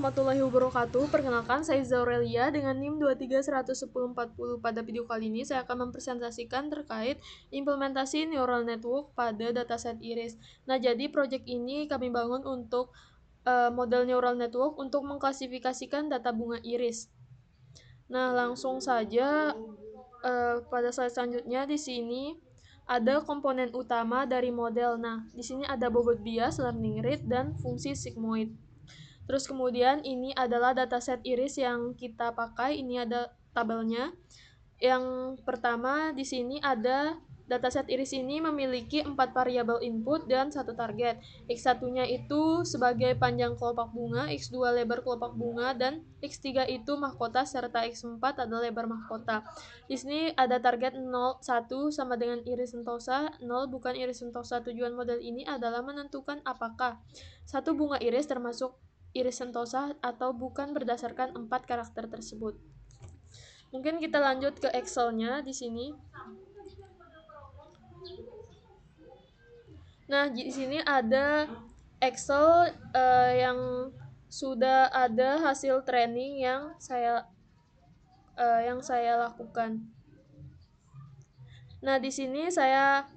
warahmatullahi wabarakatuh. Perkenalkan, saya Zaurelia dengan NIM 231040. Pada video kali ini saya akan mempresentasikan terkait implementasi neural network pada dataset iris. Nah, jadi proyek ini kami bangun untuk model neural network untuk mengklasifikasikan data bunga iris. Nah, langsung saja pada slide selanjutnya di sini ada komponen utama dari model. Nah, di sini ada bobot bias, learning rate, dan fungsi sigmoid. Terus kemudian ini adalah dataset iris yang kita pakai. Ini ada tabelnya. Yang pertama di sini ada dataset iris ini memiliki 4 variabel input dan 1 target. X1-nya itu sebagai panjang kelopak bunga, X2 lebar kelopak bunga, dan X3 itu mahkota serta X4 adalah lebar mahkota. Di sini ada target 0, 1 sama dengan iris sentosa, 0 bukan iris sentosa. Tujuan model ini adalah menentukan apakah satu bunga iris termasuk iris sentosa atau bukan berdasarkan 4 karakter tersebut. Mungkin kita lanjut ke Excel-nya di sini. Nah, di sini ada Excel yang sudah ada hasil training yang saya lakukan. Nah, di sini saya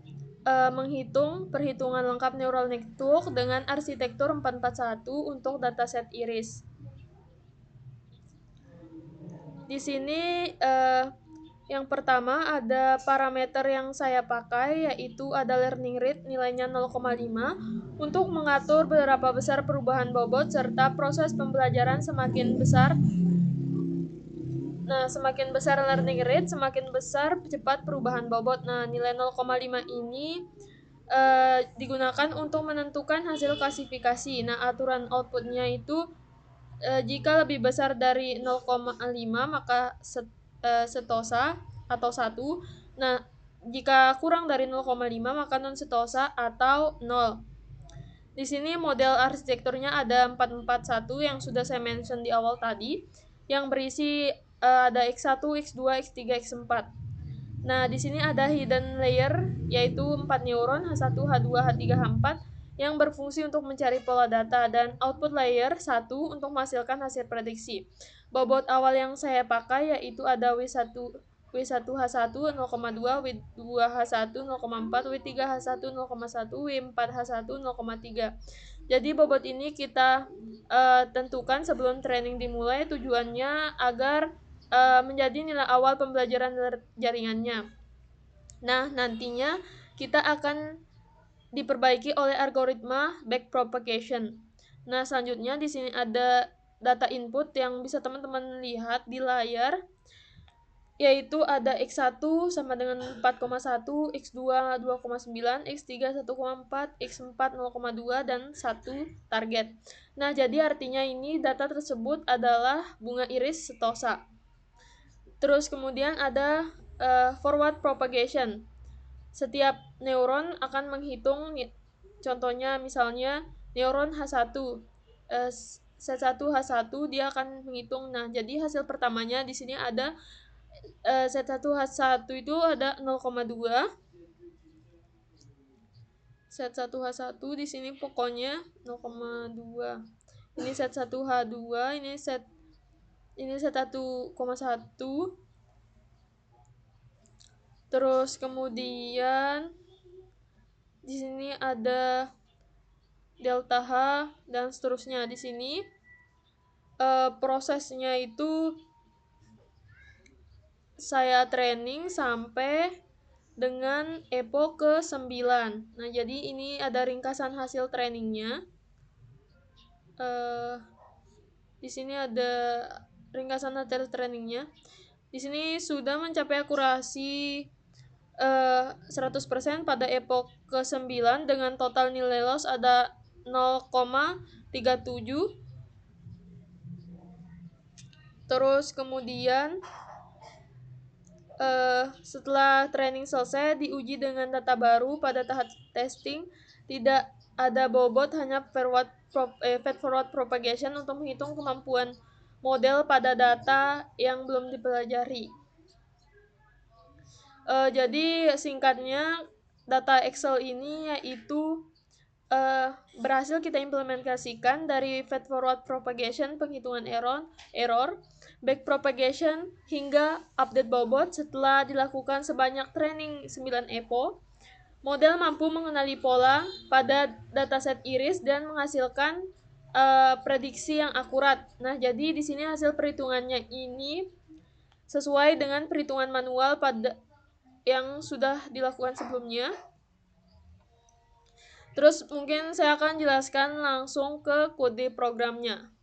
menghitung perhitungan lengkap neural network dengan arsitektur 441 untuk dataset iris. Di sini yang pertama ada parameter yang saya pakai, yaitu ada learning rate nilainya 0,5 untuk mengatur berapa besar perubahan bobot serta proses pembelajaran semakin besar. Nah, semakin besar learning rate, semakin besar cepat perubahan bobot. Nah, nilai 0,5 ini digunakan untuk menentukan hasil klasifikasi. Nah, aturan outputnya itu jika lebih besar dari 0,5 maka setosa atau 1. Nah, jika kurang dari 0,5 maka non setosa atau 0. Di sini model arsitekturnya ada 441 yang sudah saya mention di awal tadi, yang berisi ada X1, X2, X3, X4. Nah, di sini ada hidden layer yaitu 4 neuron H1, H2, H3, H4 yang berfungsi untuk mencari pola data, dan output layer 1 untuk menghasilkan hasil prediksi. Bobot awal yang saya pakai yaitu ada W1H1 0,2, W2H1 0,4, W3H1 0,1, W4H1 0,3. Jadi bobot ini kita tentukan sebelum training dimulai, tujuannya agar menjadi nilai awal pembelajaran jaringannya. Nah, nantinya kita akan diperbaiki oleh algoritma backpropagation. Nah, selanjutnya di sini ada data input yang bisa teman-teman lihat di layar, yaitu ada X1 sama dengan 4,1, X2 2,9, X3 1,4, X4 0,2, dan 1 target. Nah, jadi artinya ini data tersebut adalah bunga iris setosa. Terus kemudian ada forward propagation. Setiap neuron akan menghitung, contohnya misalnya neuron H1, Z1H1 dia akan menghitung. Nah, jadi hasil pertamanya di sini ada Z1H1 itu ada 0,2. Z1H1 di sini pokoknya 0,2. Ini Z1H2, ini Z1,1. Terus kemudian di sini ada delta H dan seterusnya. Di sini prosesnya itu saya training sampai dengan EPO ke-9. Nah, jadi ini ada ringkasan hasil trainingnya. Di sini ada ringkasan hasil trainingnya. Di sini sudah mencapai akurasi 100% pada EPO ke-9 dengan total nilai loss ada 0,37. Terus kemudian setelah training selesai diuji dengan data baru pada tahap testing, tidak ada bobot, hanya feed forward propagation untuk menghitung kemampuan model pada data yang belum dipelajari. Jadi singkatnya data Excel ini yaitu berhasil kita implementasikan dari feed forward propagation, penghitungan error, backpropagation hingga update bobot. Setelah dilakukan sebanyak training 9 EPO, model mampu mengenali pola pada dataset iris dan menghasilkan prediksi yang akurat. Nah, jadi di sini hasil perhitungannya ini sesuai dengan perhitungan manual pada yang sudah dilakukan sebelumnya. Terus mungkin saya akan jelaskan langsung ke kode programnya.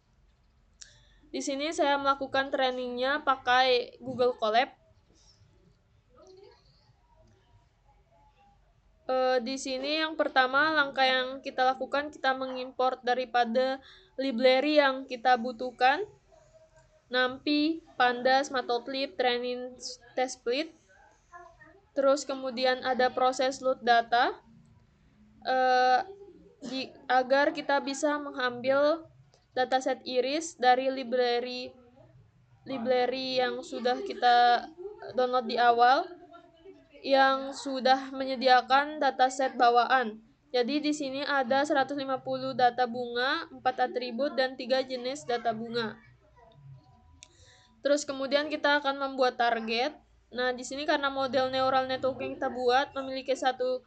Di sini saya melakukan trainingnya pakai Google Colab. Di sini yang pertama langkah yang kita lakukan, kita mengimport daripada library yang kita butuhkan. NumPy, Pandas, Matplotlib, Training Testsplit. Terus kemudian ada proses load data. Agar kita bisa mengambil dataset iris dari library yang sudah kita download di awal yang sudah menyediakan dataset bawaan. Jadi di sini ada 150 data bunga, 4 atribut dan 3 jenis data bunga. Terus kemudian kita akan membuat target. Nah, di sini karena model neural network yang kita buat memiliki satu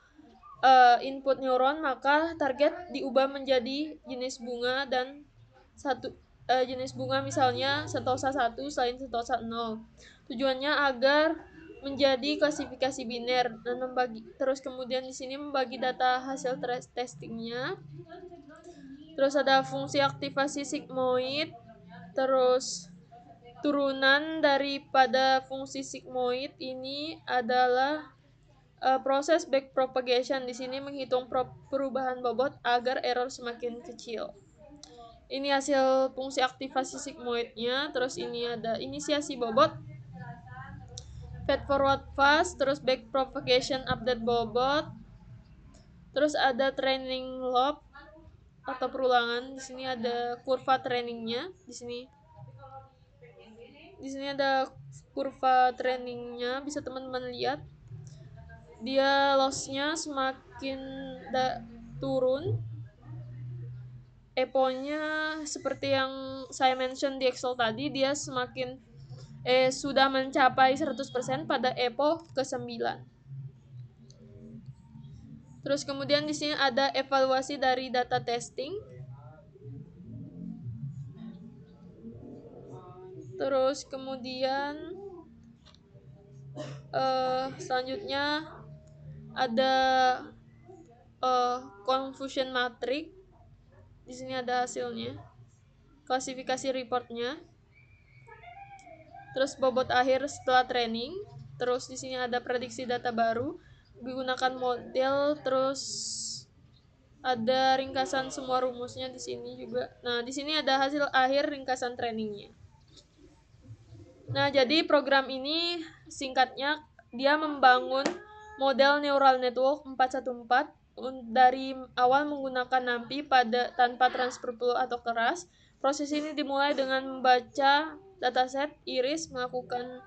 input neuron, maka target diubah menjadi jenis bunga dan satu jenis bunga misalnya Sentosa 1 selain Sentosa 0. Tujuannya agar menjadi klasifikasi biner dan membagi, terus kemudian di sini membagi data hasil testingnya. Terus ada fungsi aktivasi sigmoid, terus turunan daripada fungsi sigmoid ini adalah proses backpropagation. Di sini menghitung perubahan bobot agar error semakin kecil. Ini hasil fungsi aktivasi sigmoidnya. Terus ini ada inisiasi bobot, feed forward fast, terus backpropagation update bobot. Terus ada training loop atau perulangan. Di sini ada kurva trainingnya. Di sini ada kurva trainingnya, bisa teman-teman lihat. Dia lossnya semakin turun. EPO-nya seperti yang saya mention di Excel tadi, dia semakin sudah mencapai 100% pada EPO ke-9. Terus kemudian di sini ada evaluasi dari data testing. Terus kemudian selanjutnya ada confusion matrix. Di sini ada hasilnya, klasifikasi reportnya. Terus bobot akhir setelah training. Terus di sini ada prediksi data baru digunakan model, terus ada ringkasan semua rumusnya di sini juga. Nah, di sini ada hasil akhir ringkasan trainingnya. Nah, jadi program ini singkatnya dia membangun model neural network 414 dari awal menggunakan NumPy tanpa transfer flow atau keras. Proses ini dimulai dengan membaca dataset iris, melakukan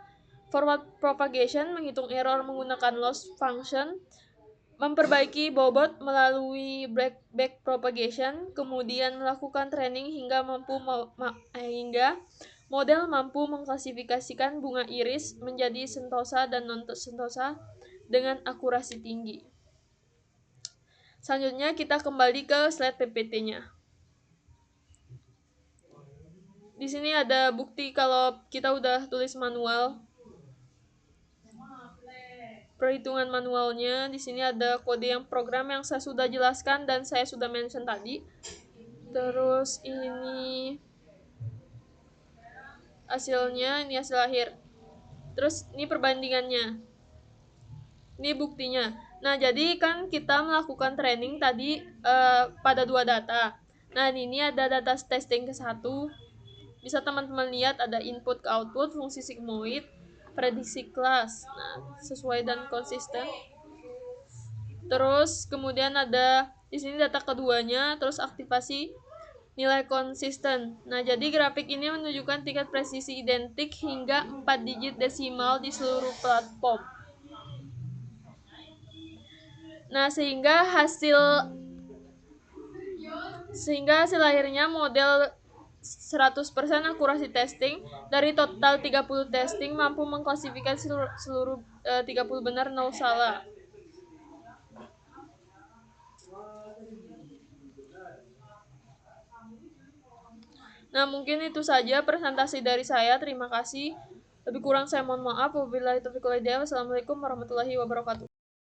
forward propagation, menghitung error menggunakan loss function, memperbaiki bobot melalui back propagation, kemudian melakukan training hingga model mampu mengklasifikasikan bunga iris menjadi sentosa dan non-sentosa dengan akurasi tinggi. Selanjutnya kita kembali ke slide PPT-nya. Di sini ada bukti kalau kita udah tulis manual. Perhitungan manualnya, di sini ada kode yang program yang saya sudah jelaskan dan saya sudah mention tadi. Terus ini hasilnya, ini hasil akhir. Terus ini perbandingannya. Ini buktinya. Nah, jadi kan kita melakukan training tadi pada 2 data. Nah, ini ada data testing ke-1. Bisa teman-teman lihat ada input ke output, fungsi sigmoid, prediksi kelas. Nah, sesuai dan konsisten. Terus kemudian ada di sini data keduanya, terus aktivasi nilai konsisten. Nah, jadi grafik ini menunjukkan tingkat presisi identik hingga 4 digit desimal di seluruh platform. Nah, sehingga hasil Sehingga hasil akhirnya model 100% akurasi testing dari total 30 testing mampu mengklasifikasi seluruh 30 benar 0 salah. Nah, mungkin itu saja presentasi dari saya. Terima kasih. Lebih kurang saya mohon maaf. Wabillahi taufiq wal hidayah. Wassalamualaikum warahmatullahi wabarakatuh.